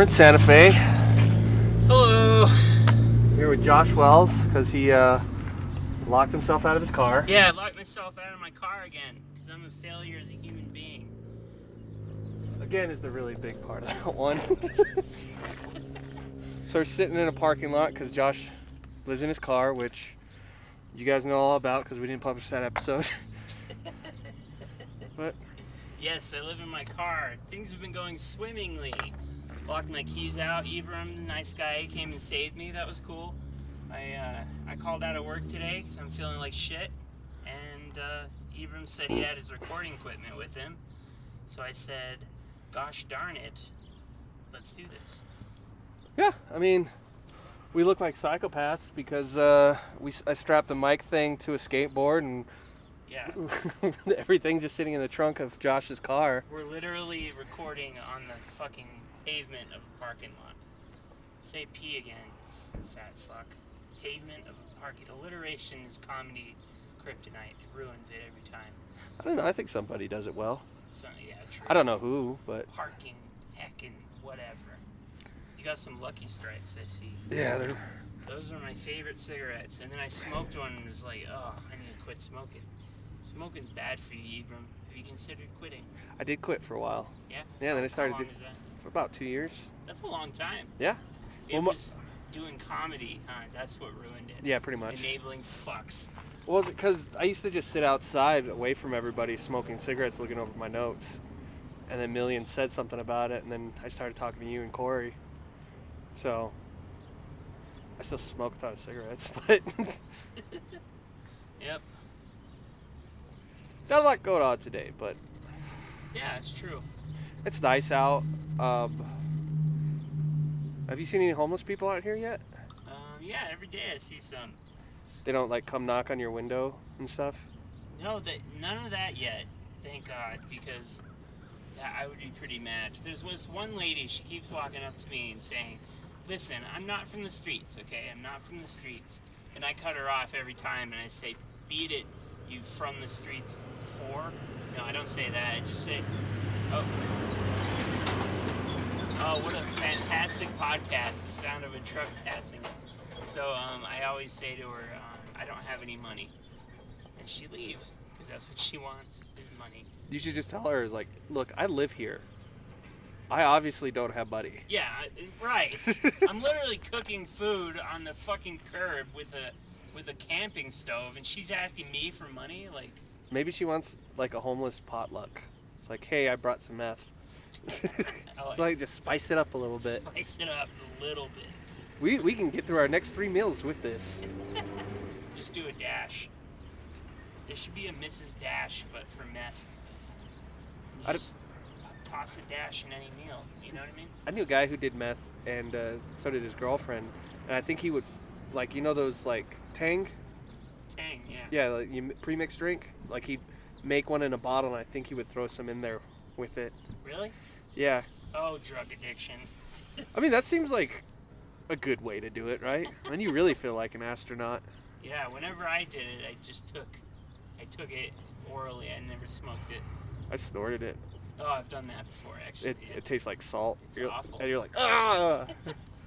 We're in Santa Fe. Hello. Here with Josh Wells because he locked himself out of his car. Yeah, I locked myself out of my car again because I'm a failure as a human being. Again is the really big part of that one. So we're sitting in a parking lot because Josh lives in his car, which you guys know all about because we didn't publish that episode. But yes, I live in my car. Things have been going swimmingly. Locked my keys out. Ibram, the nice guy, came and saved me. That was cool. I called out of work today because I'm feeling like shit. And Ibram said he had his recording equipment with him. So I said, gosh darn it, let's do this. yeah, I mean, we look like psychopaths because I strapped the mic thing to a skateboard and Yeah. everything's just sitting in the trunk of Josh's car. We're literally recording on the fucking pavement of a parking lot. Say P again, fat fuck. Pavement of a parking. Alliteration is comedy kryptonite. It ruins it every time. I don't know. I think somebody does it well. So, yeah, true. I don't know who, but Parking, heckin', whatever. You got some Lucky Strikes, I see. yeah, they're. Those are my favorite cigarettes. And then I smoked one and was like, oh, I need to quit smoking. Smoking's bad for you, Ibram. Have you considered quitting? I did quit for a while. Yeah? Yeah, then I started How long to is that? for about 2 years. That's a long time. Yeah. It Well, was doing comedy, huh? That's what ruined it. Yeah, pretty much. Enabling fucks. Well, because I used to just sit outside away from everybody smoking cigarettes, looking over my notes. And then Million said something about it, and then I started talking to you and Corey. So, I still smoke a ton of cigarettes, but Yep. not a lot going on today, but Yeah, it's true. it's nice out. Have you seen any homeless people out here yet? Yeah, every day I see some. They don't like come knock on your window and stuff? No, none of that yet. Thank God, because I would be pretty mad. There's this one lady, she keeps walking up to me and saying, listen, I'm not from the streets, okay? I'm not from the streets. And I cut her off every time and I say, beat it, you from the streets whore. No, I don't say that. I just say, oh, what a fantastic podcast, the sound of a truck passing us. So I always say to her, I don't have any money. And she leaves, because that's what she wants, is money. You should just tell her, like, look, I live here. I obviously don't have money. Yeah, right. I'm literally cooking food on the fucking curb with a camping stove, and she's asking me for money? Like, Maybe she wants, like, a homeless potluck. It's like, hey, I brought some meth. It's like, just spice it up a little bit. Spice it up a little bit. We can get through our next 3 meals with this. Just do a dash. There should be a Mrs. Dash, but for meth. You just toss a dash in any meal. You know what I mean? I knew a guy who did meth, and so did his girlfriend. And I think he would, like, you know those, like, Tang? Tang, yeah. Yeah, like, you pre-mixed drink? Like, he'd make one in a bottle, and I think he would throw some in there with it. Really? Yeah. Oh, drug addiction. I mean, that seems like a good way to do it, right? Then you really feel like an astronaut. Yeah, whenever I did it, I took it orally. I never smoked it. I snorted it. Oh, I've done that before, actually. Yeah. It tastes like salt. It's awful. And you're like, ah!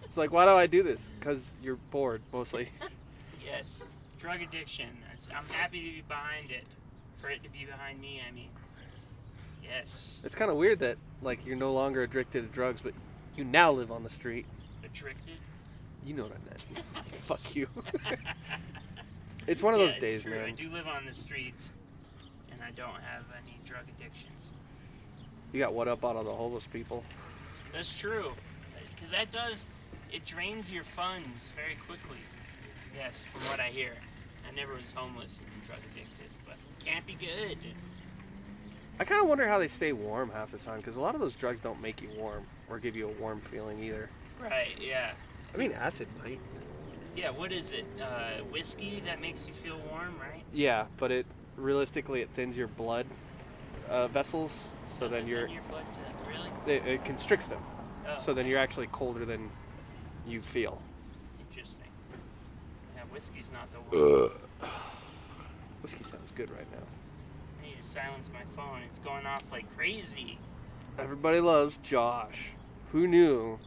It's like, why do I do this? Because you're bored, mostly. Yes, drug addiction. I'm happy to be behind it. For it to be behind me, I mean. Yes. It's kind of weird that, like, you're no longer addicted to drugs, but you now live on the street. Addicted? You know what I meant. Fuck you. It's one of those days, true. man. I do live on the streets, and I don't have any drug addictions. You got what up on all the homeless people. That's true. Because it drains your funds very quickly. Yes, from what I hear. I never was homeless and drug addicted, but can't be good. I kind of wonder how they stay warm half the time, because a lot of those drugs don't make you warm or give you a warm feeling either. Right, yeah. I mean, acid might. Yeah, what is it? Whiskey that makes you feel warm, right? Yeah, but realistically it thins your blood vessels, so then Your blood, really? it constricts them. Oh, So then you're actually colder than you feel. interesting. Yeah, whiskey's not the one. Whiskey sounds good right now. I need to silence my phone. It's going off like crazy. Everybody loves Josh. Who knew?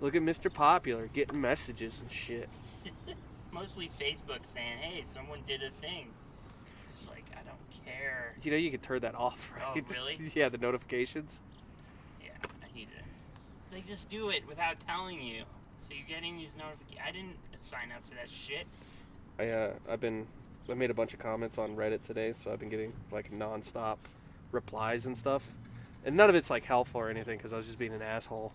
Look at Mr. Popular getting messages and shit. It's mostly Facebook saying, hey, someone did a thing. It's like, I don't care. You know, you could turn that off, right? Oh, really? Yeah, the notifications. Yeah, I need to. They just do it without telling you. So you're getting these notifications. I didn't sign up for that shit. I made a bunch of comments on Reddit today, so I've been getting like nonstop replies and stuff, and none of it's like helpful or anything because I was just being an asshole.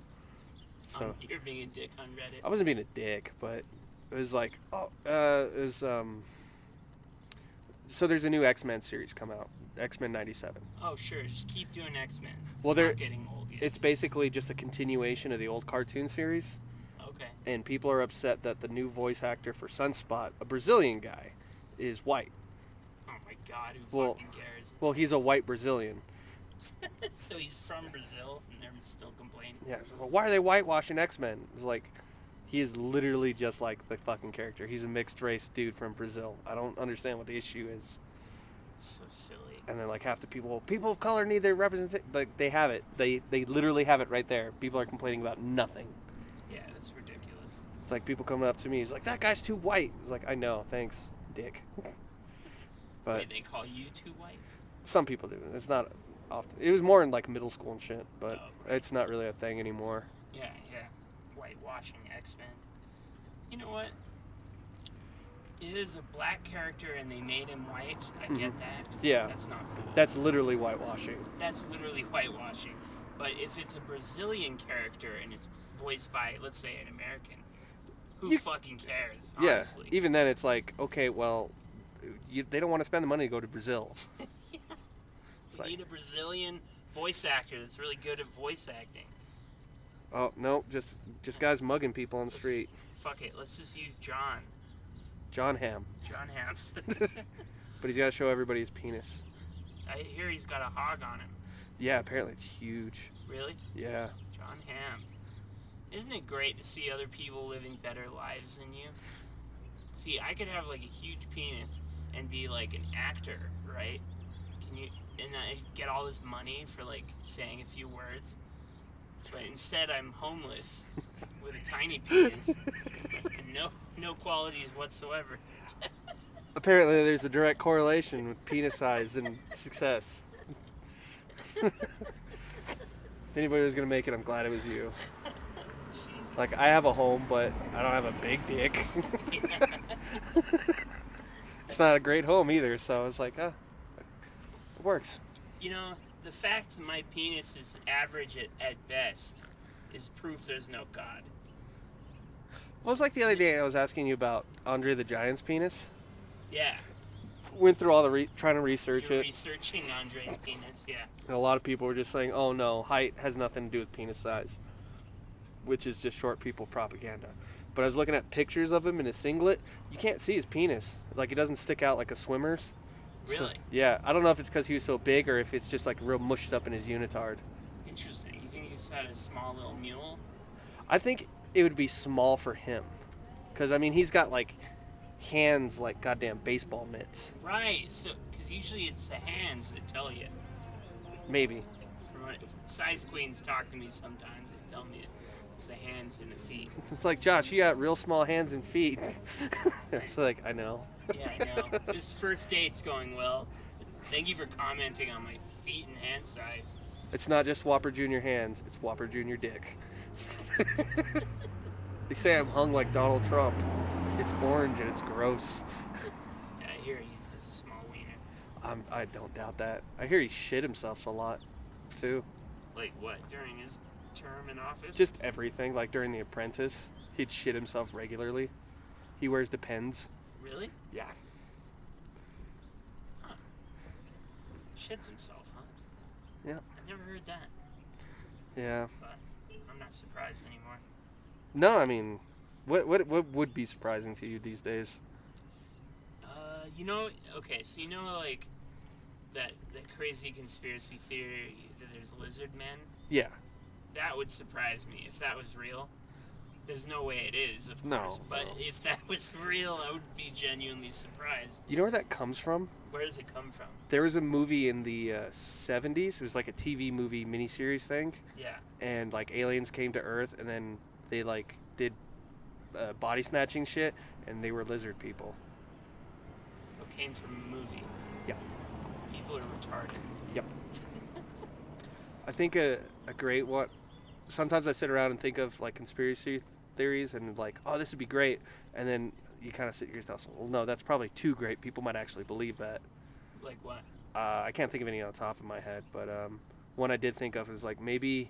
So You're being a dick on Reddit. I wasn't being a dick, but it was like, so there's a new X-Men series come out, X-Men '97. Oh, sure. Just keep doing X-Men. Well, It's not getting old yet. It's basically just a continuation of the old cartoon series. Okay. And people are upset that the new voice actor for Sunspot, a Brazilian guy, is white. Oh my God, who fucking cares? Well, he's a white Brazilian. So he's from Brazil, and they're still complaining. Yeah. So why are they whitewashing X-Men? It's like, he is literally just like the fucking character. He's a mixed race dude from Brazil. I don't understand what the issue is. So silly. And then like half the people of color need their representation. Like they have it. They literally have it right there. People are complaining about nothing. Yeah, that's ridiculous. It's like people coming up to me. He's like, that guy's too white. It's like, I know, thanks, dick. But wait, they call you too white? some people do. It's not often. It was more in like middle school and shit, but right. it's not really a thing anymore. Yeah. Whitewashing X-Men. You know what? It is a black character and they made him white. I get that. Yeah. That's not cool. That's literally whitewashing. That's literally whitewashing. But if it's a Brazilian character and it's voiced by, let's say, an American, who fucking cares, honestly? Yeah. Even then, it's like, okay, well, they don't want to spend the money to go to Brazil. Yeah. You need a Brazilian voice actor that's really good at voice acting. Oh, no, just guys mugging people on the street. Fuck it, let's just use John. John Hamm. John Hamm. But he's got to show everybody his penis. I hear he's got a hog on him. Yeah, apparently it's huge. Really? Yeah. John Hamm. Isn't it great to see other people living better lives than you? See, I could have like a huge penis and be like an actor, right? And I get all this money for like saying a few words. But instead I'm homeless with a tiny penis and no qualities whatsoever. Apparently there's a direct correlation with penis size and success. If anybody was gonna make it, I'm glad it was you. Jesus. Like, I have a home, but I don't have a big dick. It's not a great home either, so it's like, it works. You know, the fact that my penis is average at best is proof there's no God. Well, it was like the other day I was asking you about Andre the Giant's penis. Yeah. Went through all the trying to research You're it. researching Andre's penis, yeah. And a lot of people were just saying, oh no, height has nothing to do with penis size. Which is just short people propaganda. But I was looking at pictures of him in his singlet. You can't see his penis. Like, it doesn't stick out like a swimmer's. Really? So, yeah. I don't know if it's because he was so big or if it's just like real mushed up in his unitard. Interesting. You think he's had a small little mule? I think it would be small for him. Because, I mean, he's got like hands like goddamn baseball mitts. Right. So, because usually it's the hands that tell you. Maybe. Size queens talk to me sometimes. They tell me it's the hands and the feet. It's like, Josh, you got real small hands and feet. It's like, I know. Yeah, I know. This first date's going well. Thank you for commenting on my feet and hand size. It's not just Whopper Jr. hands, it's Whopper Jr. dick. They say I'm hung like Donald Trump. It's orange and it's gross. Yeah, I hear he has a small wiener. I don't doubt that. I hear he shit himself a lot, too. Like what, during his term in office? Just everything, like during The Apprentice. He'd shit himself regularly. He wears Depends. Really? Yeah. Huh. Shits himself, huh? Yeah. I never heard that. Yeah. But I'm not surprised anymore. No, I mean, what would be surprising to you these days? You know, okay, so you know, like, that crazy conspiracy theory that there's lizard men? Yeah. That would surprise me if that was real. There's no way it is, of No, course. But no. if that was real, I would be genuinely surprised. You know where that comes from? Where does it come from? There was a movie in the 70s. It was like a TV movie miniseries thing. Yeah. And like aliens came to Earth, and then they like did body snatching shit, and they were lizard people. Cocaine from a movie. Yeah. People are retarded. Yep. I think a great one. Sometimes I sit around and think of like conspiracy theories and like, oh, this would be great, and then you kind of sit yourself, well, no, that's probably too great. People might actually believe that. Like what? I can't think of any on the top of my head, but one I did think of is like maybe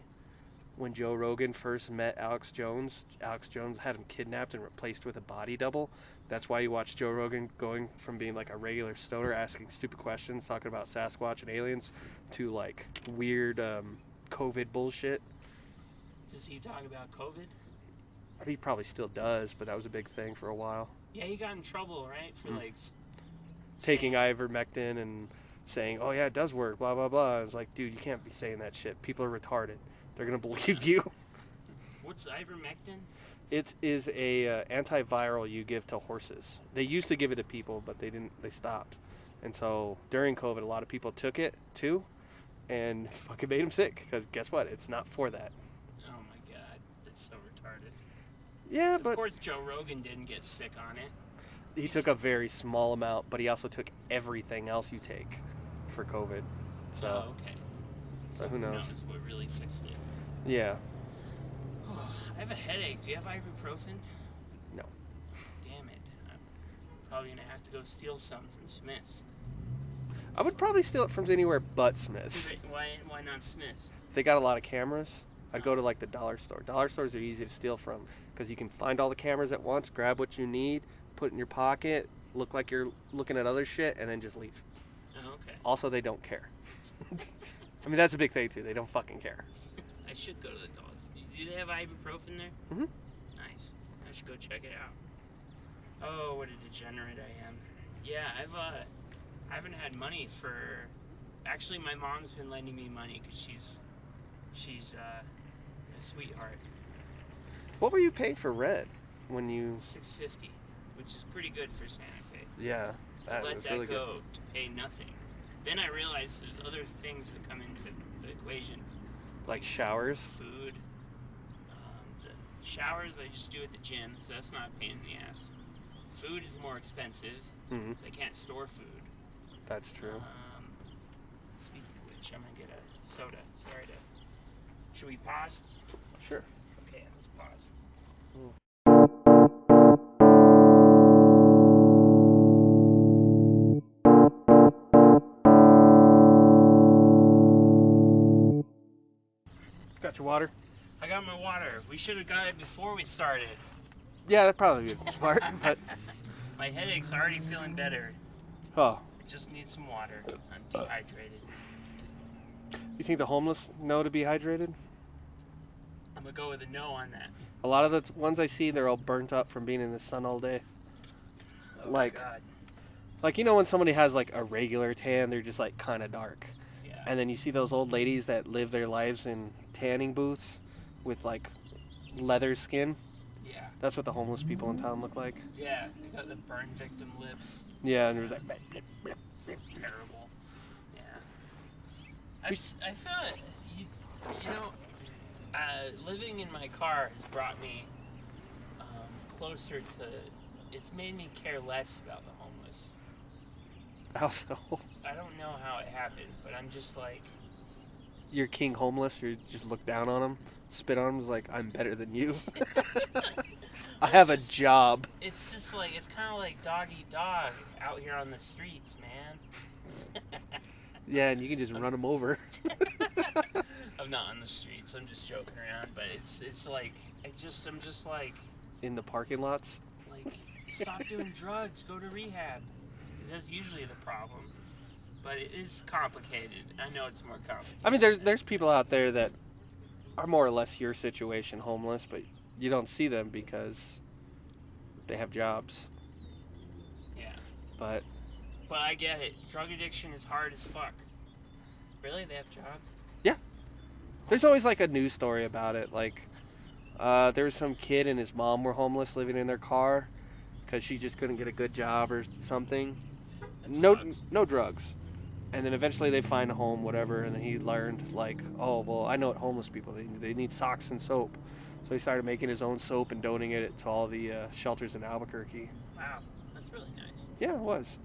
when Joe Rogan first met Alex Jones had him kidnapped and replaced with a body double. That's why you watch Joe Rogan going from being like a regular stoner asking stupid questions, talking about Sasquatch and aliens, to like weird COVID bullshit. Does he talk about COVID? He probably still does, but that was a big thing for a while. Yeah, he got in trouble, right? For like taking ivermectin and saying, "Oh yeah, it does work," blah blah blah. It's like, dude, you can't be saying that shit. People are retarded. They're gonna believe you. What's ivermectin? It is a antiviral you give to horses. They used to give it to people, but they didn't. They stopped. And so during COVID, a lot of people took it too, and fucking made them sick. Because guess what? It's not for that. Oh my god, that's so retarded. Yeah, Of but course, Joe Rogan didn't get sick on it. he took a very small amount, but he also took everything else you take for COVID. So, oh, okay. So who knows? What really fixed it? Yeah. I have a headache. Do you have ibuprofen? No. Damn it. I'm probably going to have to go steal some from Smith's. I would probably steal it from anywhere but Smith's. Why not Smith's? They got a lot of cameras. I'd go to like the dollar store. Dollar stores are easy to steal from because you can find all the cameras at once, grab what you need, put it in your pocket, look like you're looking at other shit, and then just leave. Oh, okay. Also, they don't care. I mean, that's a big thing too. They don't fucking care. I should go to the dollars. Do they have ibuprofen there? Mm-hmm. Nice. I should go check it out. Oh, what a degenerate I am. Yeah, I haven't had money for. Actually, my mom's been lending me money because she's a sweetheart. What were you paying for rent when you? $6.50, which is pretty good for Santa Fe. Yeah, I let was that really go good. to pay nothing. Then I realized there's other things that come into the equation, Like showers. food. The showers I just do at the gym, so that's not a pain in the ass. Food is more expensive, Mm-hmm. so I can't store food. That's true. Speaking of which, I'm gonna get a soda. Sorry to. Should we pause? Sure. Okay, let's pause. Got your water? I got my water. We should have got it before we started. Yeah, that'd probably be smart. But My headache's already feeling better. oh, I just need some water. I'm dehydrated. you think the homeless know to be hydrated? I'm gonna go with a no on that. A lot of the ones I see, they're all burnt up from being in the sun all day. Oh, Like- God. Like, you know when somebody has like a regular tan, they're just like kind of dark. Yeah. And then you see those old ladies that live their lives in tanning booths with like leather skin. Yeah. That's what the homeless people in town look like. Yeah. They got the burn victim lips. Yeah, and there's like, So terrible. Yeah. I feel you know, living in my car has brought me closer to. It's made me care less about the homeless. also, I don't know how it happened, but I'm just like. you're king homeless. You just look down on them, spit on them, like I'm better than you. I have a job. It's just like it's kind of like dog eat dog out here on the streets, man. Yeah, and you can just run them over. I'm not on the streets. I'm just joking around, but it's like I'm just like In the parking lots. stop doing drugs, go to rehab. That's usually the problem, but it is complicated. I know it's more complicated. I mean, there's people out there that are more or less your situation, homeless, but you don't see them because they have jobs. Yeah. But I get it. Drug addiction is hard as fuck. Really, they have jobs? there's always like a news story about it. Like, there was some kid and his mom were homeless, living in their car because she just couldn't get a good job or something. That No, sucks. no drugs. And then eventually they find a home, whatever. And then he learned like, oh well, I know what homeless people they need socks and soap. So he started making his own soap and donating it to all the shelters in Albuquerque. Wow, that's really nice. Yeah, it was.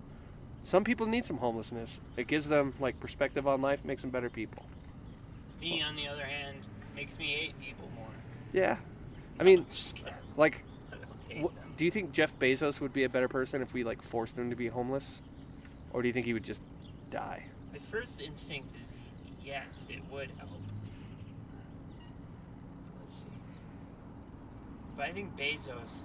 Some people need some homelessness. It gives them like perspective on life, makes them better people. Me, on the other hand, makes me hate people more. Yeah. I No, mean, I'm just kidding. like, I don't hate them. do you think Jeff Bezos would be a better person if we like forced him to be homeless, or do you think he would just die? My first instinct is yes, it would help. Let's see. But I think Bezos,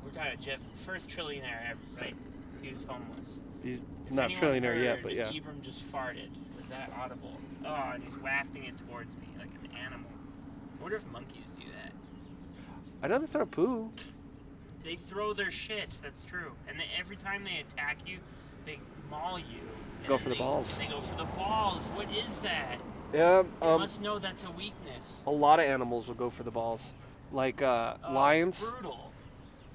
we're talking about Jeff, first trillionaire ever, right? He was homeless. He's If not anyone trillionaire heard, yet, but yeah. Ibram just farted. Was that audible? Oh, and he's wafting it towards me like an animal. I wonder if monkeys do that. I know they throw poo. They throw their shit, that's true. And then every time they attack you, they maul you. and Go then for the balls. They go for the balls. What is that? Yeah. You must know that's a weakness. A lot of animals will go for the balls, like lions. It's brutal.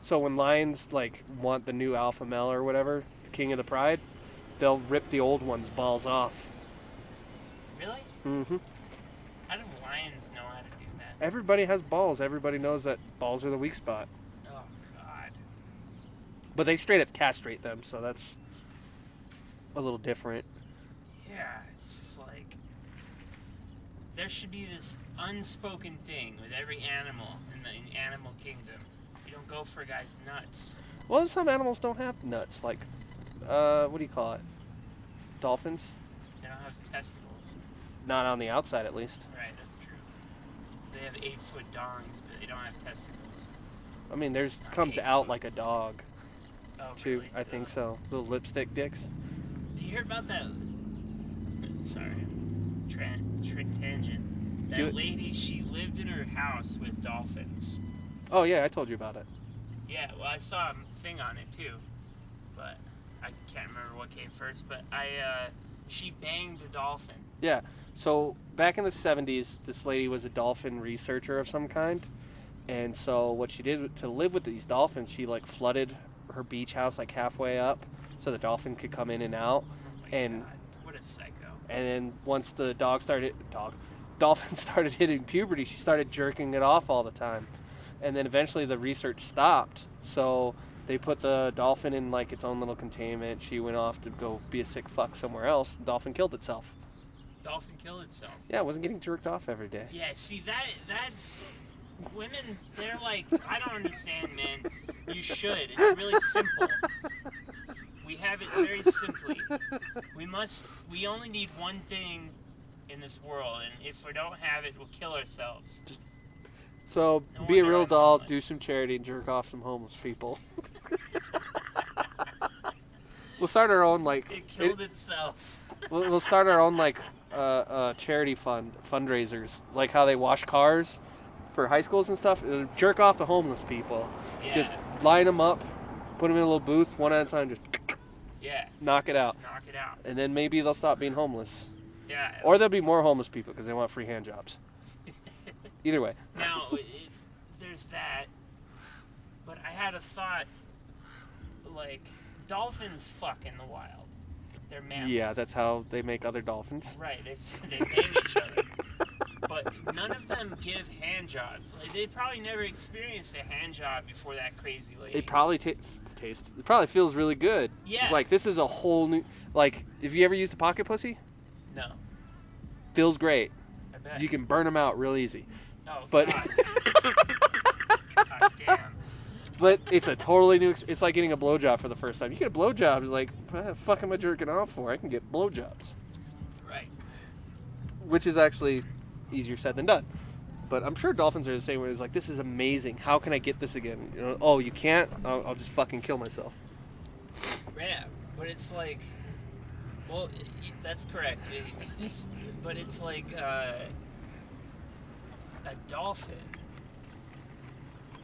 So when lions like want the new alpha male or whatever, the king of the pride, they'll rip the old one's balls off. Really? Mm-hmm. How do lions know how to do that? Everybody has balls. Everybody knows that balls are the weak spot. Oh, God. But they straight up castrate them, so that's a little different. Yeah, it's just like... There should be this unspoken thing with every animal in the animal kingdom. You don't go for guys' nuts. Well, some animals don't have nuts, like, what do you call it? Dolphins? They don't have testicles. Not on the outside, at least. Right, that's true. They have 8-foot dongs, but they don't have testicles. I mean, theirs Not comes 8 out foot. like a dog, Oh, too. really? I think so. Little lipstick dicks. Do you hear about that? Sorry, tangent. Do That it. lady, she lived in her house with dolphins. Oh, yeah, I told you about it. Yeah, well, I saw a thing on it too, but I can't remember what came first. But she banged a dolphin. Yeah. So back in the 70s, this lady was a dolphin researcher of some kind. And so what she did to live with these dolphins, she like flooded her beach house like halfway up so the dolphin could come in and out. Oh my And God, what a psycho! and then once the dolphin started hitting puberty, she started jerking it off all the time. And then eventually the research stopped. So they put the dolphin in like its own little containment. She went off to go be a sick fuck somewhere else. The dolphin killed itself. Dolphin killed itself. Yeah, it wasn't getting jerked off every day. Yeah, see that's women. They're like, I don't understand, man. You should. It's really simple. We have it very simply. We only need one thing in this world, and if we don't have it, we'll kill ourselves. So No be a wonder real I'm doll, homeless. do some charity, and jerk off some homeless people. We'll start our own like. It killed itself. We'll start our own like charity fundraisers, like how they wash cars for high schools and stuff. Jerk off the homeless people. Yeah. Just line them up, put them in a little booth, one at a time, just Yeah. knock it out, Just knock it out. and then maybe they'll stop being homeless, Yeah. or there'll be more homeless people because they want free hand jobs. Either way. Now, there's that. But I had a thought, like, dolphins fuck in the wild. They're mammals. Yeah, that's how they make other dolphins. Right, they bang each other. But none of them give hand jobs. Like, they probably never experienced a hand job before that crazy lady. It probably tastes. It probably feels really good. Yeah. It's like this is a whole new. Like, if you ever used a pocket pussy, No. feels great. I bet. You can burn them out real easy. Oh, But God. God damn. but it's a totally new. It's like getting a blowjob for the first time. You get a blowjob, it's like, what the fuck am I jerking off for? I can get blowjobs, Right. which is actually easier said than done. But I'm sure dolphins are the same way. It's like, this is amazing. How can I get this again? You know, oh, you can't? I'll just fucking kill myself. Yeah, but it's like, well, that's correct. But it's like a dolphin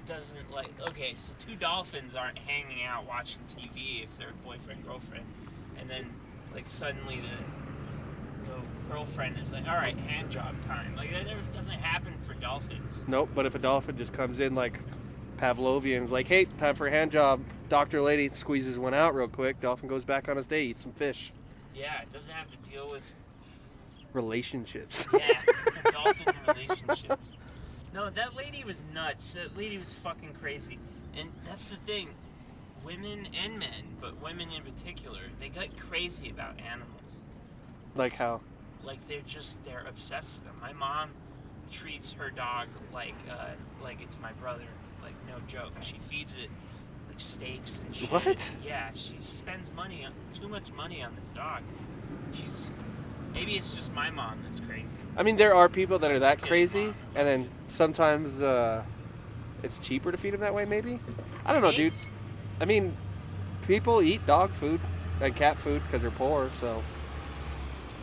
doesn't like. Okay, so two dolphins aren't hanging out watching TV if they're boyfriend girlfriend, and then like suddenly the girlfriend is like, all right, hand job time. Like that never doesn't happen for dolphins. Nope, but if a dolphin just comes in like Pavlovian's like, hey, time for a hand job. Doctor lady squeezes one out real quick. Dolphin goes back on his day, eats some fish. Yeah, it doesn't have to deal with Relationships. dolphin relationships. No, that lady was nuts. That lady was fucking crazy. And that's the thing. Women and men, but women in particular, they get crazy about animals. Like how? Like they're obsessed with them. My mom treats her dog like it's my brother. Like no joke. She feeds it like steaks and shit. What? Yeah, she spends too much money on this dog. Maybe it's just my mom that's crazy. I mean, there are people that are Just that kidding, crazy, Mom. and then sometimes it's cheaper to feed them that way. Maybe. I don't know, dude. Snakes? I mean, people eat dog food and cat food because they're poor. So,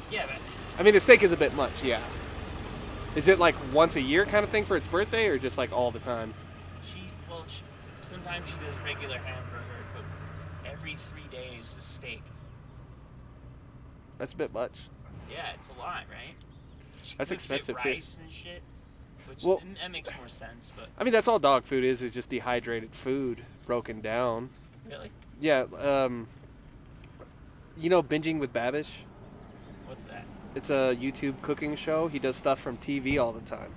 Yeah, but I mean, a steak is a bit much. Yeah. Is it like once a year kind of thing for its birthday, or just like all the time? sometimes she does regular hamburger, but every 3 days a steak. That's a bit much. Yeah, it's a lot, right? She That's cooks expensive, it too. rice and shit, which Well- that makes more sense. But I mean, that's all dog food is just dehydrated food broken down. really, Yeah. You know, Binging with Babish. what's that? It's a YouTube cooking show. He does stuff from TV all the time.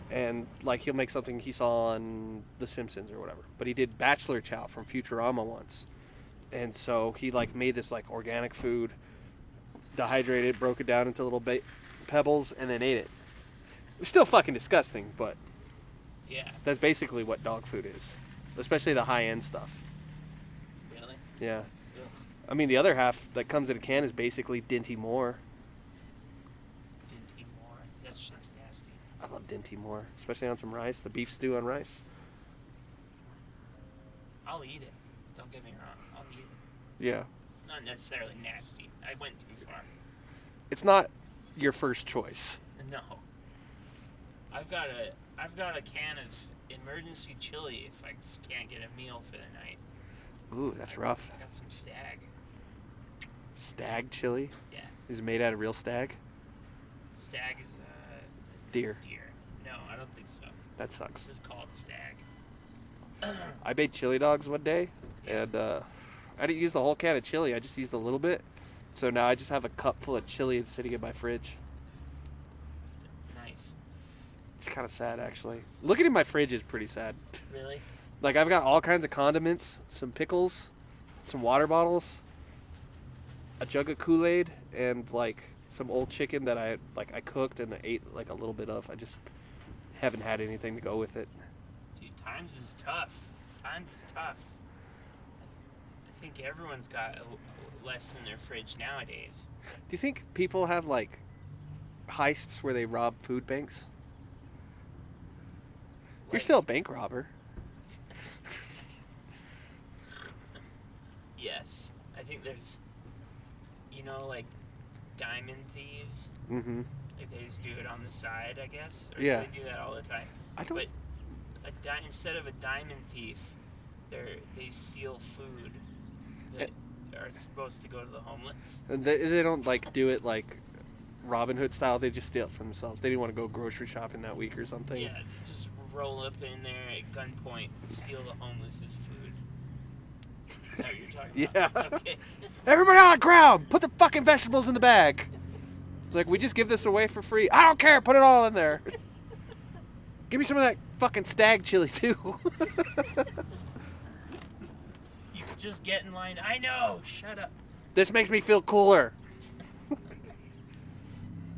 And like he'll make something he saw on The Simpsons or whatever. But he did Bachelor Chow from Futurama once. And so he like made this like organic food, dehydrated, broke it down into little pebbles, and then ate it. It was still fucking disgusting, but Yeah, that's basically what dog food is. Especially the high end stuff. really? Yeah. Ugh. I mean, the other half that comes in a can is basically Dinty Moore. Didn't eat more. That shit's nasty. I love Dinty Moore, especially on some rice. The beef stew on rice. I'll eat it. Don't get me wrong. I'll eat it. Yeah. It's not necessarily nasty. I went too far. It's not your first choice. No. I've got a can of emergency chili if I just can't get a meal for the night. Ooh, that's rough. I got some stag. Stag chili? Yeah. Is it made out of real stag? Stag is Deer. deer. No, I don't think so. That This sucks. is called stag. I made chili dogs one day, and I didn't use the whole can of chili. I just used a little bit. So now I just have a cup full of chili sitting in my fridge. Nice. It's kind of sad, actually. Looking in my fridge is pretty sad. Really? Like, I've got all kinds of condiments, some pickles, some water bottles, a jug of Kool-Aid, and, like, some old chicken that I cooked and ate, like, a little bit of. I just haven't had anything to go with it. Dude, times is tough. Times is tough. I think everyone's got less in their fridge nowadays. Do you think people have, like, heists where they rob food banks? You're Like- still a bank robber. Yes. I think there's, like, diamond thieves. Mm-hmm. Like, they just do it on the side, I guess. Or Yeah. they do that all the time. I don't... But instead of a diamond thief, they steal food that are supposed to go to the homeless. And they don't, like, do it, like, Robin Hood style. They just steal it from themselves. They didn't want to go grocery shopping that week or something. Yeah, just roll up in there at gunpoint and steal the homeless's food. Is that what you're talking Yeah. about? Okay. Everybody on the ground! Put the fucking vegetables in the bag! It's like, we just give this away for free. I don't care! Put it all in there! Give me some of that fucking stag chili, too. You could just get in line. I know! Shut up. This makes me feel cooler.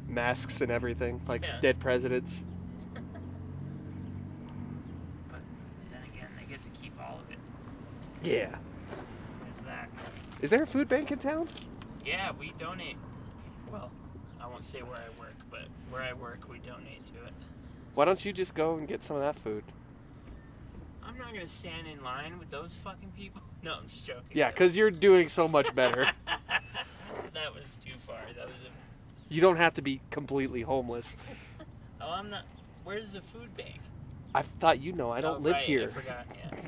Masks and everything, like Yeah. dead presidents. But then again, they get to keep all of it. Yeah. There's that. Is there a food bank in town? Yeah, we donate. Well, I won't say where I work, but where I work, we donate to it. Why don't you just go and get some of that food? I'm not gonna stand in line with those fucking people. No, I'm just joking. Yeah, because you're doing so much better. That was too far. That was a. You don't have to be completely homeless. Oh, I'm not. Where's the food bank? I thought you know. I don't live right, here. I forgot. Yeah.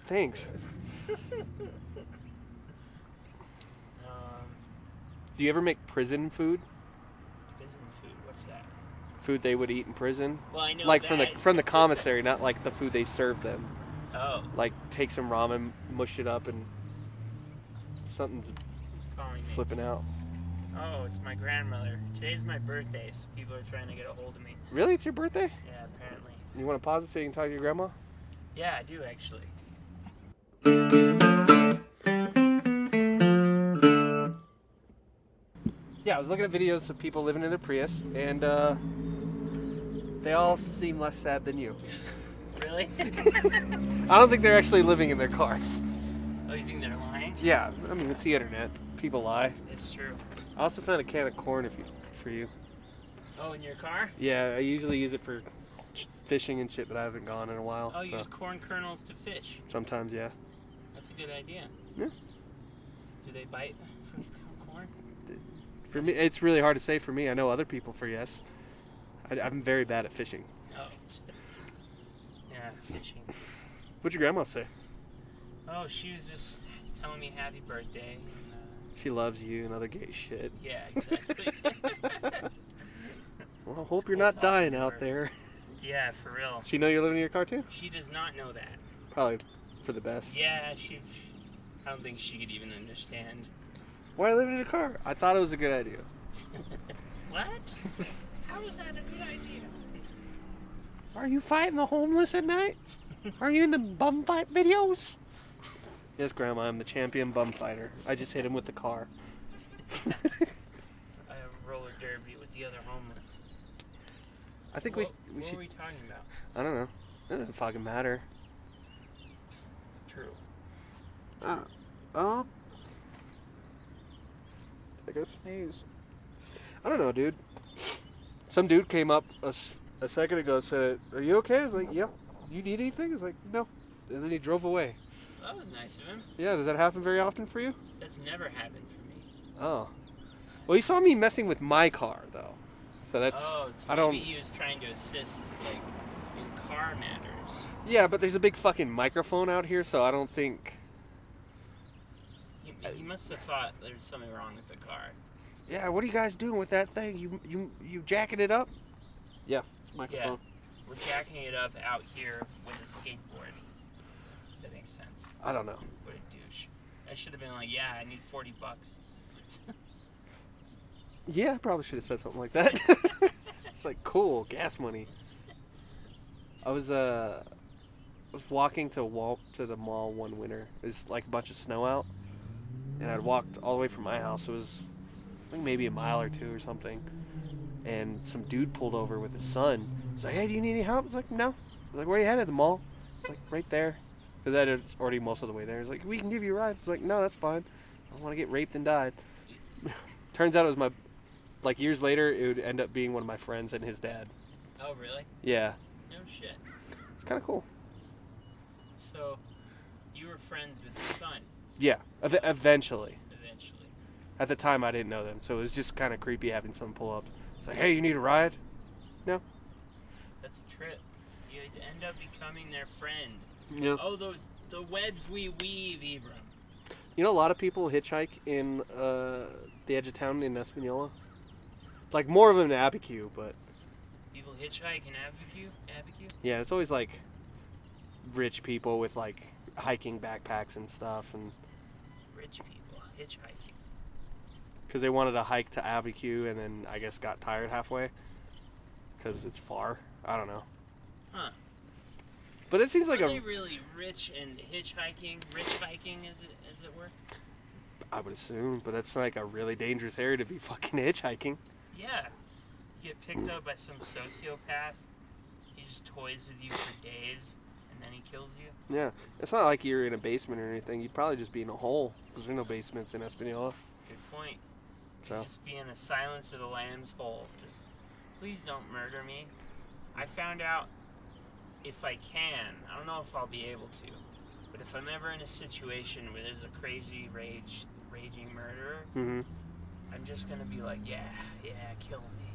Thanks. Um, Do you ever make prison food? prison food. What's that? Food they would eat in prison? Well, I know Like that. from the commissary, not like the food they serve them. Oh, Like take some ramen, mush it up, and something's who's calling me? flipping out. Oh, it's my grandmother. Today's my birthday, so people are trying to get a hold of me. Really? It's your birthday? Yeah, apparently. You want to pause it so you can talk to your grandma? Yeah, I do actually. Yeah, I was looking at videos of people living in their Prius, and they all seem less sad than you. Really? I don't think they're actually living in their cars. Oh, you think they're lying? Yeah, I mean, it's the internet. People lie. It's true. I also found a can of corn for you. Oh, in your car? Yeah, I usually use it for fishing and shit, but I haven't gone in a while. Oh, so. you use corn kernels to fish. Sometimes, yeah. That's a good idea. Yeah. Do they bite from corn? For me, it's really hard to say for me. I know other people for yes. I'm very bad at fishing. Oh. Yeah, fishing. What'd your grandma say? Oh, she was just telling me happy birthday. And, She loves you and other gay shit. yeah, exactly. Well, I hope you're not dying out there. Yeah, for real. She know you're living in your car too? She does not know that. Probably for the best. Yeah, I don't think she could even understand. Why are you living in a car? I thought it was a good idea. What? How is that a good idea? Are you fighting the homeless at night? Are you in the bum fight videos? Yes, Grandma, I'm the champion bum fighter. I just hit him with the car. I have a roller derby with the other homeless. I think What we should. were we talking about? I don't know. It doesn't fucking matter. True. I gotta sneeze. I don't know, dude. Some dude came up a second ago and said, "Are you okay?" I was like, "Yeah." You need anything? I was like, "No." And then he drove away. That was nice of him. Yeah, does that happen very often for you? That's never happened for me. Oh. Well, he saw me messing with my car, though. So that's... Oh, so I don't... maybe he was trying to assist, like, in car matters. Yeah, but there's a big fucking microphone out here, so I don't think... He must have thought there's something wrong with the car. Yeah, what are you guys doing with that thing? You jacking it up? Yeah, it's microphone. Yeah, we're jacking it up out here with a skateboard. If that makes sense. I don't know. What a douche. I should have been like, yeah, I need $40. Yeah, I probably should have said something like that. It's like, cool, gas money. I was walking to the mall one winter. There's like a bunch of snow out, and I'd walked all the way from my house. It was, I think, maybe a mile or two or something. And some dude pulled over with his son. He's like, "Hey, do you need any help?" I was like, "No." I was like, "Where are you headed?" "The mall." It's like, "Right there." Because I had already most of the way there. He's like, "We can give you a ride." I was like, "No, that's fine. I don't want to get raped and died." Turns out it was my, like years later, it would end up being one of my friends and his dad. Oh, really? Yeah. No shit. It's kind of cool. So, you were friends with the son? Yeah, eventually. Eventually. At the time, I didn't know them, so it was just kind of creepy having someone pull up. It's like, "Hey, you need a ride?" No. That's a trip. You end up becoming their friend. Yeah. Oh, the webs we weave, Ibram. You know, a lot of people hitchhike in the edge of town in Espanola. Like, more of them in Abiquiu, but... People hitchhike in Abiquiu? Yeah, it's always, like, rich people with, like, hiking backpacks and stuff, and... Rich people hitchhiking. Because they wanted to hike to Abiquiu and then, I guess, got tired halfway. Because it's far. I don't know. Huh. But it seems like Are they really rich and hitchhiking? Rich hiking, as it were? I would assume, but that's like a really dangerous area to be fucking hitchhiking. Yeah. You get picked up by some sociopath. He just toys with you for days, and then he kills you. Yeah. It's not like you're in a basement or anything. You'd probably just be in a hole, because there's no basements in Espanola. Good point. So. You'd just be in the Silence of the Lambs hole. Just, please don't murder me. I found out if I can, I don't know if I'll be able to, but if I'm ever in a situation where there's a crazy raging murderer, Mm-hmm. I'm just gonna be like, yeah, kill me.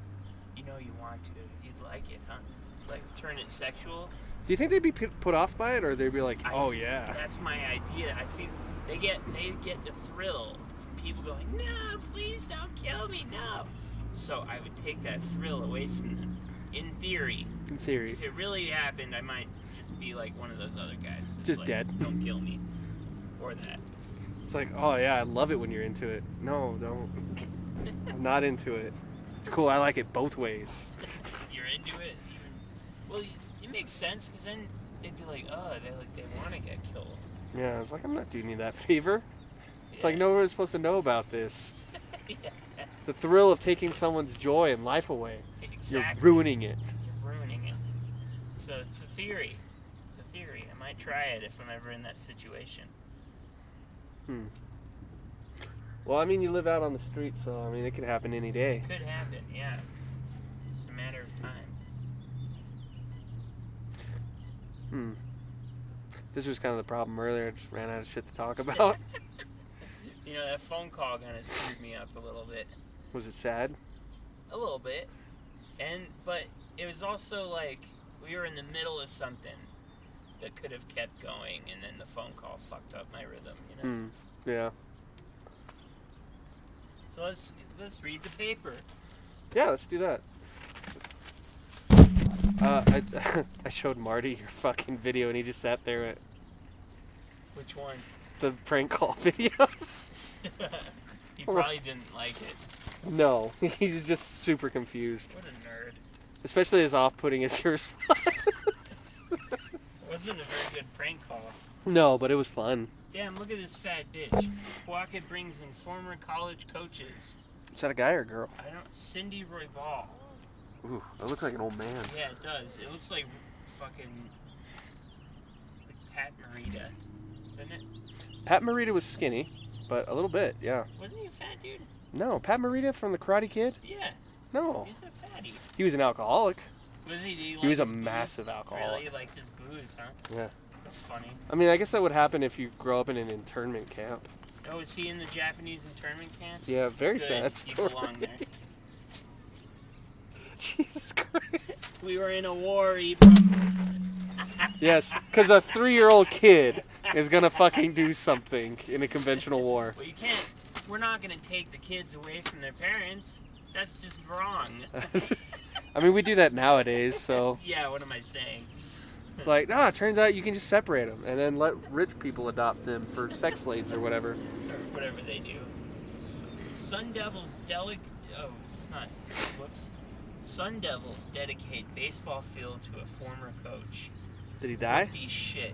You know you want to. You'd like it, huh? Like, turn it sexual. Do you think they'd be put off by it, or they'd be like, "Oh yeah"? That's my idea. I think they get the thrill from people going, no, please don't kill me, no. So I would take that thrill away from them. In theory. In theory. If it really happened, I might just be like one of those other guys. Just like, dead. Don't kill me. Or that. It's like, oh yeah, I love it when you're into it. No, don't. I'm not into it. It's cool. I like it both ways. You're into it? Well, it makes sense because then they'd be like, oh, they want to get killed. Yeah, I was like, I'm not doing you that favor. It's Yeah. like no one's supposed to know about this. Yeah. The thrill of taking someone's joy and life away. Exactly. You're ruining it. You're ruining it. So it's a theory. It's a theory. I might try it if I'm ever in that situation. Well, I mean, you live out on the street, so I mean, it could happen any day. Could happen, yeah. It's a matter of time. This was kind of the problem earlier. I just ran out of shit to talk about. You know, that phone call kind of screwed me up a little bit. Was it sad? A little bit. But it was also like we were in the middle of something that could have kept going, and then the phone call fucked up my rhythm, you know? Yeah. So let's read the paper. Yeah, let's do that. I showed Marty your fucking video, and he just sat there at Which one? the prank call videos. He probably didn't like it. No, he's just super confused. What a nerd. Especially as off-putting as yours was. It wasn't a very good prank call. No, but it was fun. Damn, look at this fat bitch. Pocket brings in former college coaches. Is that a guy or a girl? I don't. Cindy Roybal. Ooh, that looks like an old man. Yeah, it does. It looks like fucking like Pat Morita, doesn't it? Pat Morita was skinny, but a little bit, yeah. Wasn't he a fat dude? No, Pat Morita from the Karate Kid? Yeah. No. He's a fatty. He was an alcoholic. Was he? He was a massive Really? alcoholic. He liked his booze, huh? Yeah. That's funny. I mean, I guess that would happen if you grow up in an internment camp. Oh, is he in the Japanese internment camps? Yeah, very Good. sad You story. belong there. Jesus Christ. We were in a war, Ibram. Yes, because a 3-year-old kid is going to fucking do something in a conventional war. Well, you can't. We're not going to take the kids away from their parents. That's just wrong. I mean, we do that nowadays, so Yeah, what am I saying? it's like, no, it turns out you can just separate them and then let rich people adopt them for sex slaves or whatever. Or whatever they do. Sun Devils Oh, it's not. Whoops. Sun Devils dedicate baseball field to a former coach. Did he die? Empty shit.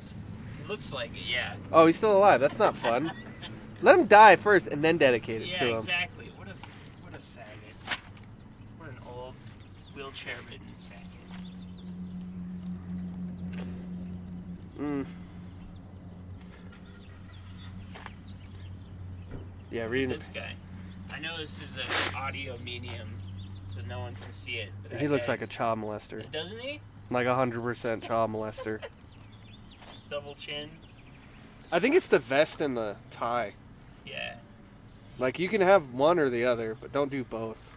He looks like it, yeah. Oh, he's still alive. That's not fun. Let him die first and then dedicate it Yeah, to him. exactly. What a faggot. What an old wheelchair-ridden faggot. Yeah, reading This guy. I know this is an audio medium, so no one can see it. But He that looks like a guy's- child molester. Doesn't he? Like 100% child molester. Double chin. I think it's the vest and the tie. Yeah. Like, you can have one or the other, but don't do both.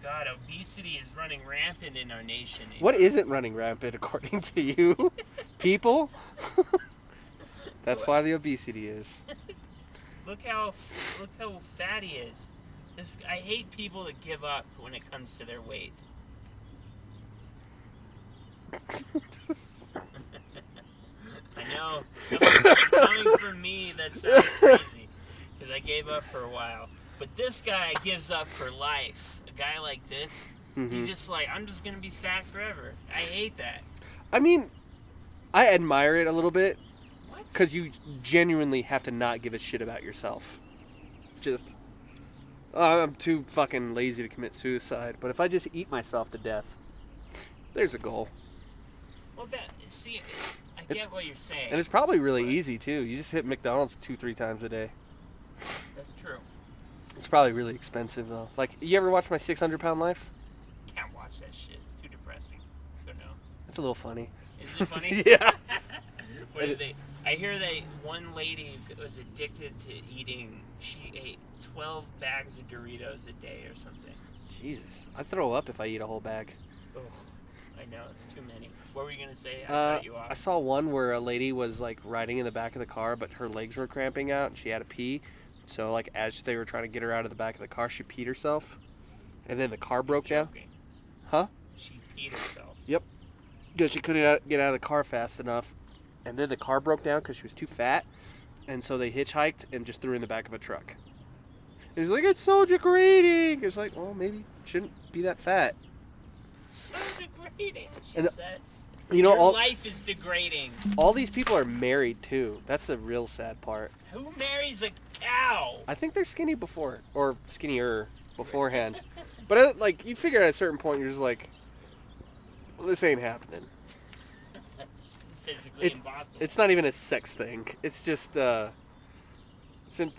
God, obesity is running rampant in our nation. What isn't running rampant according to you? People? That's why the obesity is. Look how fat he is. I hate people that give up when it comes to their weight. I know. Coming from me, that sounds crazy. Because I gave up for a while. But this guy gives up for life. A guy like this, he's just like, I'm just going to be fat forever. I hate that. I mean, I admire it a little bit. What? Because you genuinely have to not give a shit about yourself. Just, I'm too fucking lazy to commit suicide. But if I just eat myself to death, there's a goal. Well, see, I get what you're saying. And it's probably really easy, too. You just hit McDonald's 2-3 times a day. That's true. It's probably really expensive, though. Like, you ever watch My 600-Pound Life? Can't watch that shit. It's too depressing. So no. It's a little funny. Is it funny? Yeah. What did they? I hear that one lady was addicted to eating. She ate 12 bags of Doritos a day or something. Jesus. I'd throw up if I eat a whole bag. Ugh. I know, it's too many. What were you going to say? I cut you off. I saw one where a lady was, like, riding in the back of the car, but her legs were cramping out, and she had to pee. So, like, as they were trying to get her out of the back of the car, she peed herself. And then the car broke down. Joking. Huh? She peed herself. Yep. Because she couldn't get out of the car fast enough. And then the car broke down because she was too fat. And so they hitchhiked and just threw her in the back of a truck. He's like, it's so degrading. It's like, well, maybe shouldn't be that fat. So degrading, she And, says. You know, Your life is degrading. All these people are married too. That's the real sad part. Who marries a cow? I think they're skinny before, or skinnier beforehand. But like, you figure at a certain point, you're just like, well, this ain't happening. It's physically impossible. It's not even a sex thing. It's just it's in.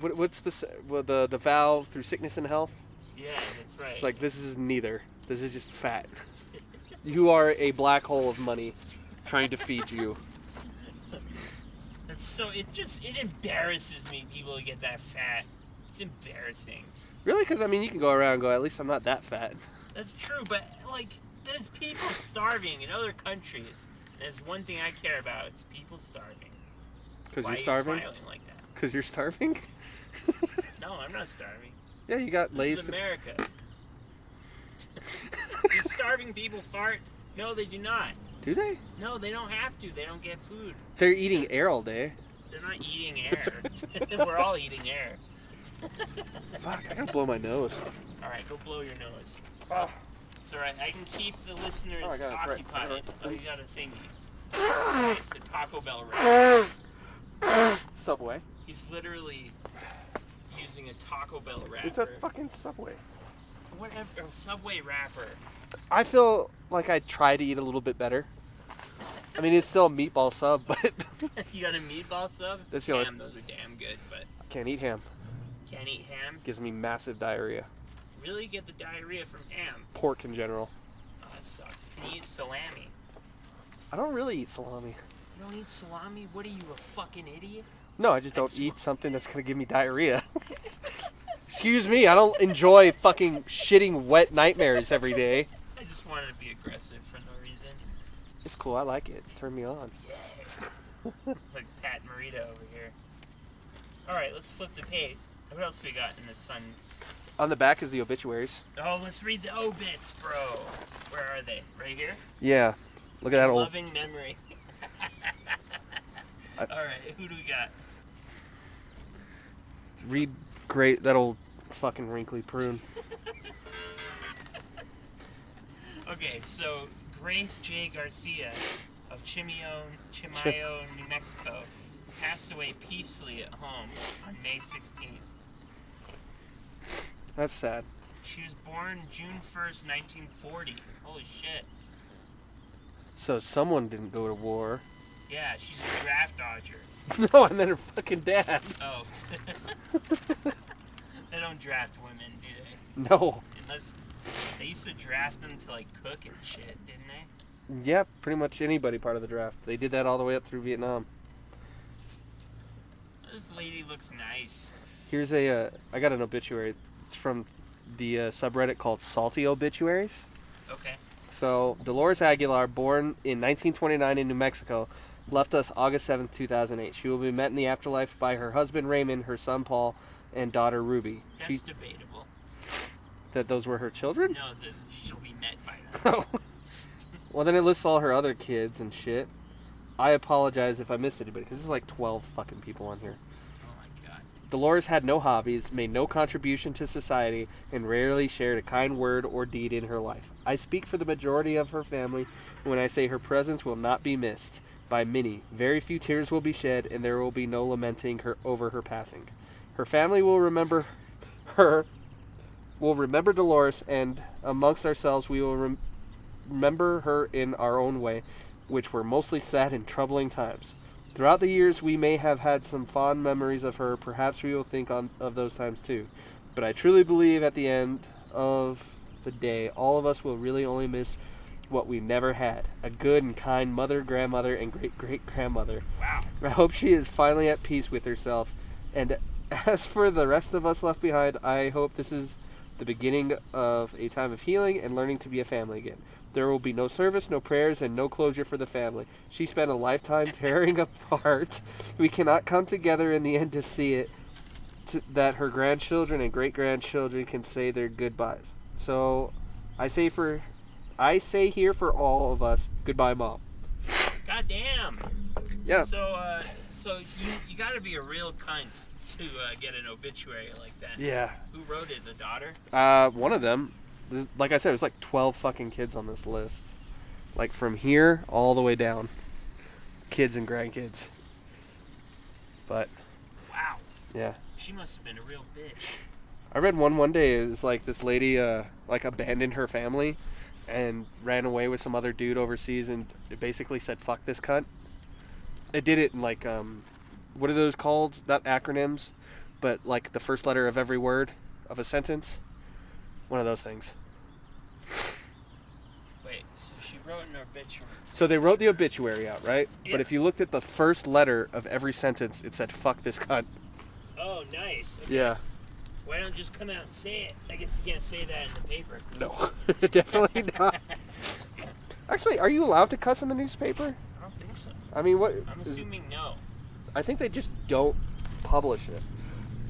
What's the vow through sickness and health? Yeah, that's right. It's like, this is neither. This is just fat. You are a black hole of money trying to feed you. So it embarrasses me, people who get that fat. It's embarrassing. Really? Because, I mean, you can go around and go, at least I'm not that fat. That's true, but, like, there's people starving in other countries. There's one thing I care about. It's people starving. Because you're Why starving? Are you smiling like that? Because you're starving? No, I'm not starving. Yeah, you got Lay's. This is America. Do starving people fart? No, they do not. Do they? No, they don't have to. They don't get food. They're eating air all day. They're not eating air. We're all eating air. Fuck, I gotta blow my nose. Alright, go blow your nose. Oh. It's alright, I can keep the listeners occupied. Right. Oh, you got a thingy. It's a Taco Bell wrapper. Subway. He's literally using a Taco Bell wrapper. It's a fucking Subway. Whatever, Subway wrapper. I feel like I try to eat a little bit better. I mean, it's still a meatball sub, but... You got a meatball sub? That's Damn, those are damn good, but... I can't eat ham. Can't eat ham? Gives me massive diarrhea. Really get the diarrhea from ham? Pork in general. Oh, that sucks. Can you eat salami? I don't really eat salami. You don't eat salami? What are you, a fucking idiot? No, I just don't eat something that's gonna give me diarrhea. Excuse me, I don't enjoy fucking shitting wet nightmares every day. I just wanted to be aggressive for no reason. It's cool, I like it. Turn me on. Yeah. Like Pat Morita over here. Alright, let's flip the page. What else we got in this fun? On the back is the obituaries. Oh, let's read the obits, bro. Where are they? Right here? Yeah. Look at that old... Loving memory. Alright, who do we got? Read great, that old fucking wrinkly prune. Okay, so Grace J. Garcia of Chimayo, New Mexico, passed away peacefully at home on May 16th. That's sad. She was born June 1st, 1940. Holy shit. So someone didn't go to war. Yeah, she's a draft dodger. No, I meant her fucking dad. Oh. They don't draft women, do they? No. Unless they used to draft them to like cook and shit, didn't they? Yeah, pretty much anybody part of the draft. They did that all the way up through Vietnam. This lady looks nice. Here's I got an obituary. It's from the subreddit called Salty Obituaries. Okay. So, Dolores Aguilar, born in 1929 in New Mexico, left us August 7th, 2008. She will be met in the afterlife by her husband Raymond, her son Paul, and daughter Ruby. That's debatable. That those were her children? No, that she'll be met by them. Well, then it lists all her other kids and shit. I apologize if I missed anybody, because there's like 12 fucking people on here. Oh my god. Dolores had no hobbies, made no contribution to society, and rarely shared a kind word or deed in her life. I speak for the majority of her family when I say her presence will not be missed by many. Very few tears will be shed, and there will be no lamenting over her passing. Her family will remember her, will remember Dolores, and amongst ourselves we will remember her in our own way, which were mostly sad and troubling times. Throughout the years, we may have had some fond memories of her. Perhaps we will think of those times too. But I truly believe at the end of the day, all of us will really only miss what we never had. A good and kind mother, grandmother, and great-great-grandmother. Wow. I hope she is finally at peace with herself. And as for the rest of us left behind, I hope this is the beginning of a time of healing and learning to be a family again. There will be no service, no prayers, and no closure for the family. She spent a lifetime tearing apart. We cannot come together in the end to see it, that her grandchildren and great-grandchildren can say their goodbyes. So, I say here for all of us, goodbye, Mom. God damn. Yeah. So, So you got to be a real cunt to get an obituary like that. Yeah. Who wrote it? The daughter? One of them. Like I said, there's like 12 fucking kids on this list. Like from here all the way down. Kids and grandkids. But Wow. yeah. She must have been a real bitch. I read one day. It was like this lady like abandoned her family and ran away with some other dude overseas, and it basically said fuck this cunt. It did it in like what are those called? Not acronyms, but like the first letter of every word of a sentence. One of those things. Wait, so she wrote an obituary. So they wrote the obituary out, right? Yeah. But if you looked at the first letter of every sentence, it said fuck this cunt. Oh, nice. Okay. Yeah. Why don't you just come out and say it? I guess you can't say that in the paper. No. Definitely not. Actually, are you allowed to cuss in the newspaper? I don't think so. I mean, what? I'm assuming no. I think they just don't publish it.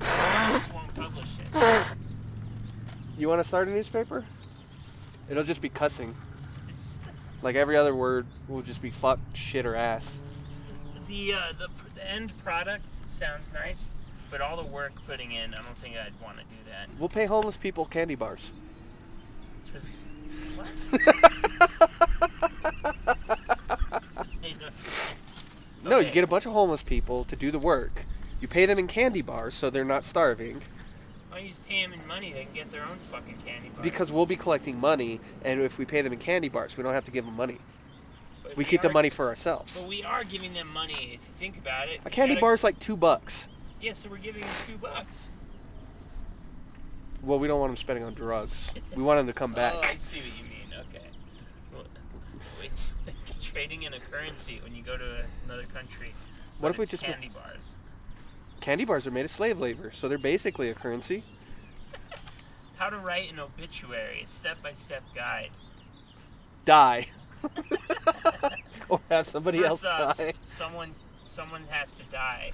They just won't publish it. You want to start a newspaper? It'll just be cussing. Like every other word will just be fuck, shit, or ass. The end product sounds nice, but all the work putting in, I don't think I'd want to do that. We'll pay homeless people candy bars. What? Made no sense. No, you Okay. get a bunch of homeless people to do the work. You pay them in candy bars so they're not starving. Why don't you just pay them in money? They can get their own fucking candy bar. Because we'll be collecting money, and if we pay them in candy bars, we don't have to give them money. But We keep the are- money for ourselves. But we are giving them money. If you think about it, A candy bar is like $2. Yeah, so we're giving them $2. Well, we don't want them spending on drugs. We want them to come back. Oh, I see what you mean. Okay. Well, it's like trading in a currency when you go to another country. What but if we it's just candy bars? Candy bars are made of slave labor, so they're basically a currency. How to write an obituary, a step-by-step guide. Die. Or have somebody First else off, die. someone has to die.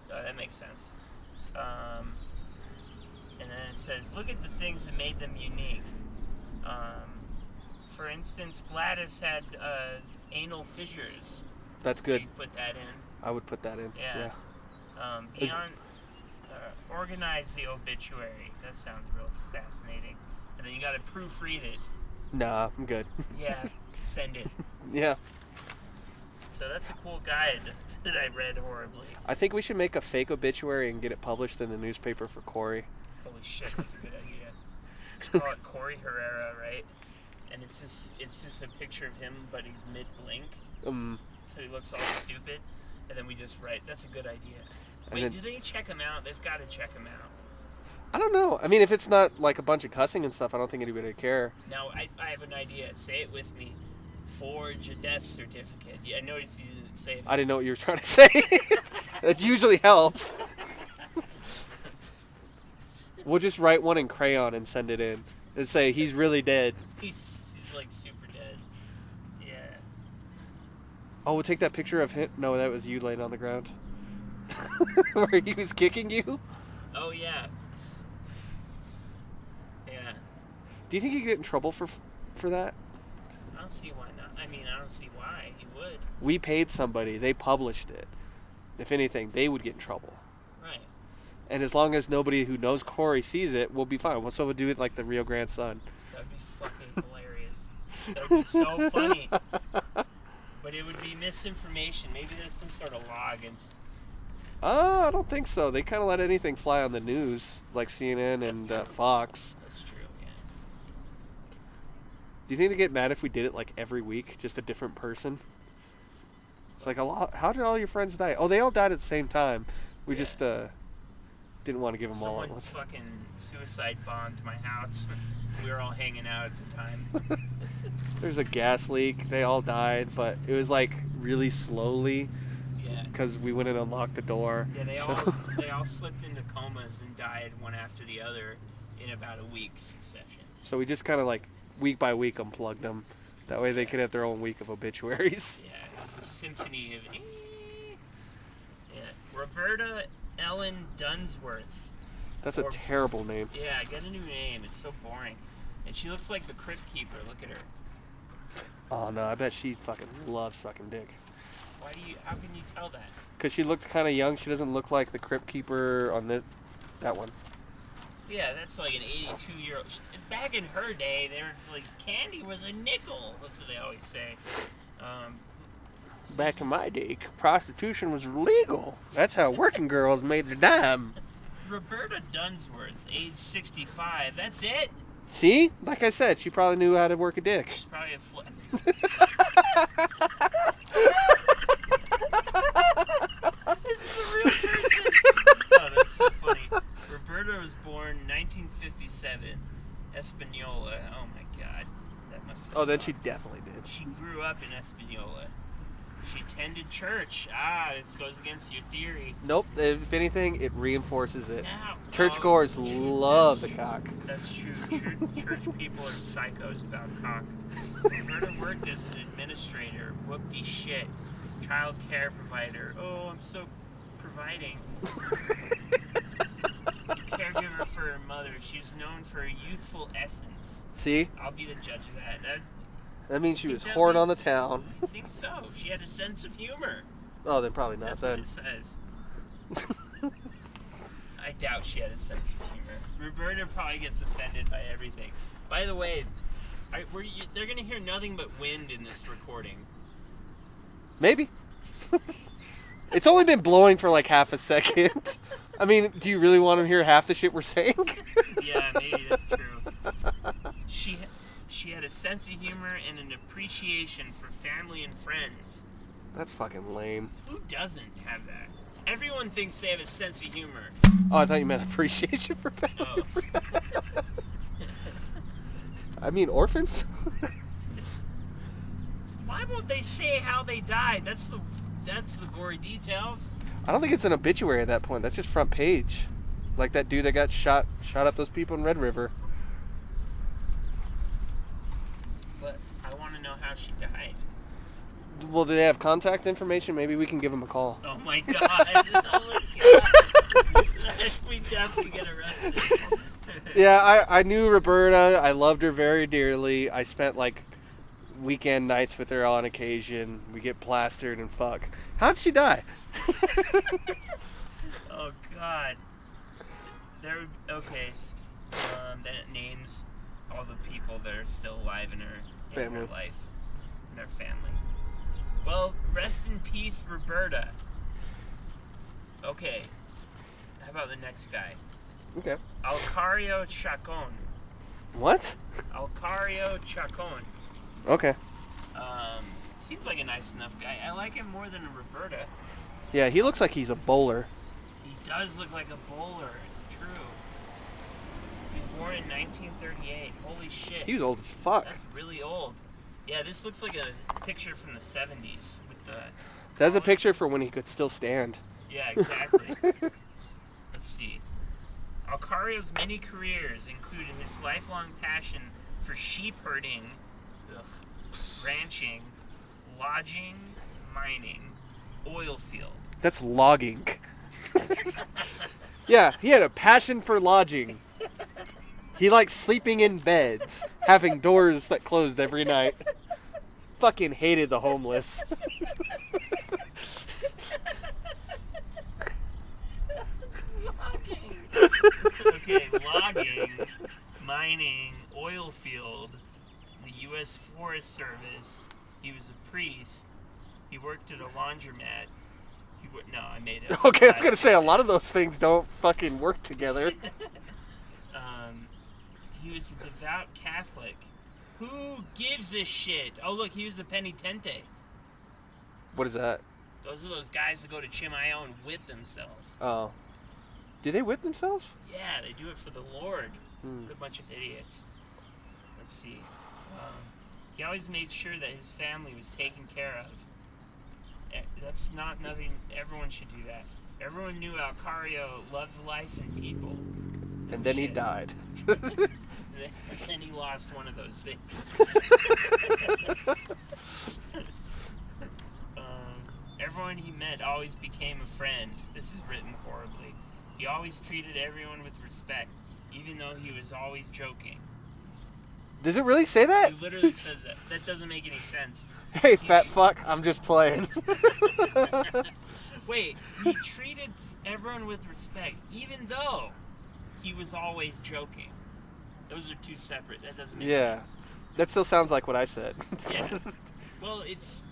That makes sense. And then it says, look at the things that made them unique. For instance, Gladys had anal fissures. That's good. You put that in. I would put that in. Yeah. Beyond, organize the obituary. That sounds real fascinating. And then you got to proofread it. Nah, I'm good. Yeah, send it. Yeah. So that's a cool guide that I read horribly. I think we should make a fake obituary and get it published in the newspaper for Corey. Holy shit, that's a good idea. Call it Corey Herrera, right? And it's just a picture of him, but he's mid-blink, so he looks all stupid. And then we just write. That's a good idea. Wait, then, do they check him out? They've got to check him out. I don't know. I mean, if it's not like a bunch of cussing and stuff, I don't think anybody would care. Now, I have an idea. Say it with me. Forge a death certificate. Yeah, I noticed you didn't say it. I didn't know what you were trying to say. That usually helps. We'll just write one in crayon and send it in. And say, he's really dead. He's like super dead. Yeah. Oh, we'll take that picture of him. No, that was you laying on the ground. Where he was kicking you? Oh, yeah. Yeah. Do you think you could get in trouble for that? I don't see why not. I mean, I don't see why he would. We paid somebody. They published it. If anything, they would get in trouble. Right. And as long as nobody who knows Corey sees it, we'll be fine. So we'll do it like the Rio Grande Sun. That'd be fucking hilarious. That'd be so funny. But it would be misinformation. Maybe there's some sort of law against... I don't think so. They kind of let anything fly on the news, like CNN and Fox. That's true, yeah. Do you think they get mad if we did it like every week, just a different person? It's like a lot. How did all your friends die? Oh, they all died at the same time. We just didn't want to give them all at Someone once. fucking suicide bombed my house. We were all hanging out at the time. There's a gas leak. They all died, but it was like really slowly Yeah. because we went and unlocked the door. Yeah, So- they all slipped into comas and died one after the other in about a week's succession. So we just kind of like week by week unplugged them. That way they could have their own week of obituaries. Yeah, it was a symphony of... Yeah. Roberta Ellen Dunsworth. That's a terrible name. Yeah, get a new name. It's so boring. And she looks like the Crypt Keeper. Look at her. Oh no, I bet she fucking loves sucking dick. How can you tell that? Because she looked kind of young. She doesn't look like the Crypt Keeper on that one. Yeah, that's like an 82-year-old. Back in her day, they were like, candy was a nickel. That's what they always say. Back in my day, prostitution was legal. That's how working girls made their dime. Roberta Dunsworth, age 65. That's it? See? Like I said, she probably knew how to work a dick. She's probably a This is a real person. Oh, that's so funny. Roberta was born 1957, Espanola. Oh my God, that must have. Oh, then sucked. she definitely did. She grew up in Espanola. She attended church. Ah, this goes against your theory. Nope. If anything, it reinforces it. Now, Churchgoers love the cock. That's true. Church people are psychos about cock. Roberta worked as an administrator. Whoopty shit. Child care provider. Oh, I'm so providing. Caregiver for her mother. She's known for her youthful essence. See? I'll be the judge of that. That means she was whoring on the town. I think so. She had a sense of humor. Oh, then probably not. That's Then. what it says. I doubt she had a sense of humor. Roberta probably gets offended by everything. By the way, they're going to hear nothing but wind in this recording. Maybe. It's only been blowing for like half a second. I mean, do you really want to hear half the shit we're saying? Yeah, maybe that's true. She had a sense of humor and an appreciation for family and friends. That's fucking lame. Who doesn't have that? Everyone thinks they have a sense of humor. Oh, I thought you meant appreciation for family. Oh. I mean, orphans? Why won't they say how they died? That's the gory details. I don't think it's an obituary at that point. That's just front page. Like that dude that got shot up those people in Red River. But I want to know how she died. Well, do they have contact information? Maybe we can give them a call. Oh my God. Oh my God. We definitely get arrested. Yeah, I knew Roberta. I loved her very dearly. I spent like weekend nights with her on occasion. We get plastered and fuck. How'd she die? Oh God. Okay. Then it names all the people that are still alive in her life, in their family. Well, rest in peace, Roberta. Okay. How about the next guy? Okay. Alcario Chacon. What? Alcario Chacon. Okay. Seems like a nice enough guy. I like him more than Roberta. Yeah, he looks like he's a bowler. He does look like a bowler. It's true. He was born in 1938. Holy shit. He was old as fuck. That's really old. Yeah, this looks like a picture from the 70s with the... That's a picture for when he could still stand. Yeah, exactly. Let's see. Alcario's many careers included his lifelong passion for sheep herding, ranching, lodging, mining, oil field. That's logging. Yeah, he had a passion for lodging. He liked sleeping in beds, having doors that closed every night. Fucking hated the homeless. Logging. Okay, logging, mining, oil field, the U.S. Forest Service. He was a priest. He worked at a laundromat. No, I made it. Okay, I was gonna say a lot of those things don't fucking work together. He was a devout Catholic. Who gives a shit? Oh, look, he was a penitente. What is that? Those are those guys that go to Chimayo and whip themselves. Oh. Do they whip themselves? Yeah, they do it for the Lord. Hmm. What a bunch of idiots. Let's see. He always made sure that his family was taken care of. That's not nothing. Everyone should do that. Everyone knew Alcario loved life and people. And then he shit. died. And then he lost one of those things. Everyone he met always became a friend. This is written horribly. He always treated everyone with respect, even though he was always joking. Does it really say that? He literally says that. That doesn't make any sense. Hey, fat fuck, I'm just playing. Wait, he treated everyone with respect, even though he was always joking. Those are two separate. That doesn't make Yeah. sense. That still sounds like what I said. Yeah. Well, it's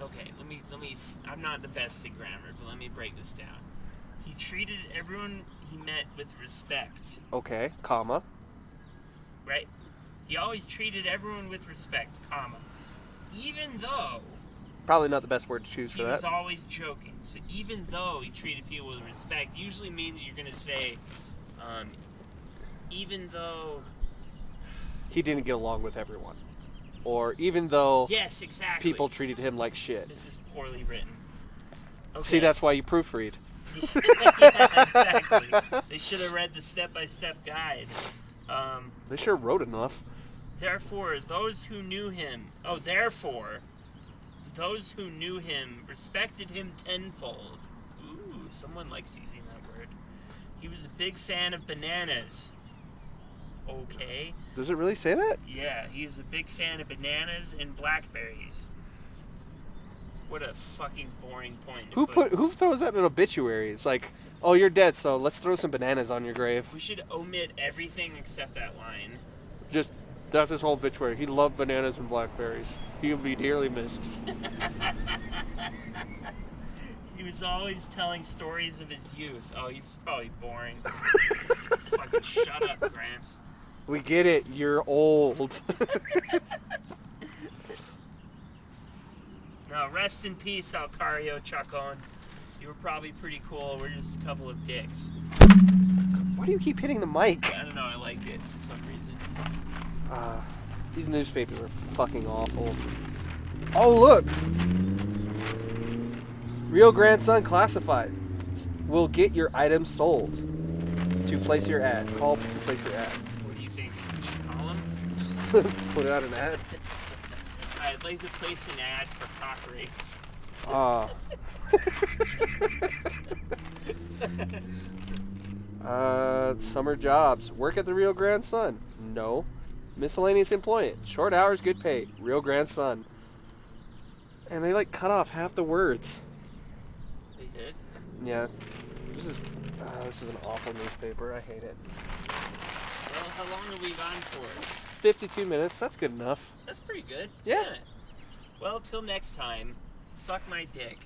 okay. Let me. I'm not the best at grammar, but let me break this down. He treated everyone he met with respect. Okay, comma. Right? He always treated everyone with respect, comma. Even though Probably not the best word to choose he for was that. always joking. So even though he treated people with respect, usually means you're gonna say, even though. He didn't get along with everyone. Or even though Yes, exactly. people treated him like shit. This is poorly written. Okay. See, that's why you proofread. Yeah, exactly. They should have read the step-by-step guide. They sure wrote enough. Therefore, those who knew him respected him tenfold. Ooh, someone likes using that word. He was a big fan of bananas. Okay. Does it really say that? Yeah, he was a big fan of bananas and blackberries. What a fucking boring point to Who throws that in an obituary? It's like, oh, you're dead, so let's throw some bananas on your grave. We should omit everything except that line. Just, that's his whole obituary. He loved bananas and blackberries. He would be dearly missed. He was always telling stories of his youth. Oh, he was probably boring. Fucking shut up, Gramps. We get it. You're old. Now, rest in peace, Alcario Chacon. You were probably pretty cool. We're just a couple of dicks. Why do you keep hitting the mic? I don't know. I like it for some reason. These newspapers are fucking awful. Oh, look. Rio Grande Sun Classified will get your items sold. To place your ad. Call to place your ad. What do you think? We should call him? Put out an ad. I'd like to place an ad for cock rates. Summer jobs. Work at the Rio Grande Sun. No. Miscellaneous employment. Short hours, good pay. Rio Grande Sun. And they like cut off half the words. They did? Yeah. This is an awful newspaper. I hate it. Well, how long have we gone for? 52 minutes. That's good enough. That's pretty good. Yeah. Well, till next time, suck my dick.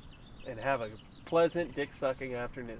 And have a pleasant dick sucking afternoon.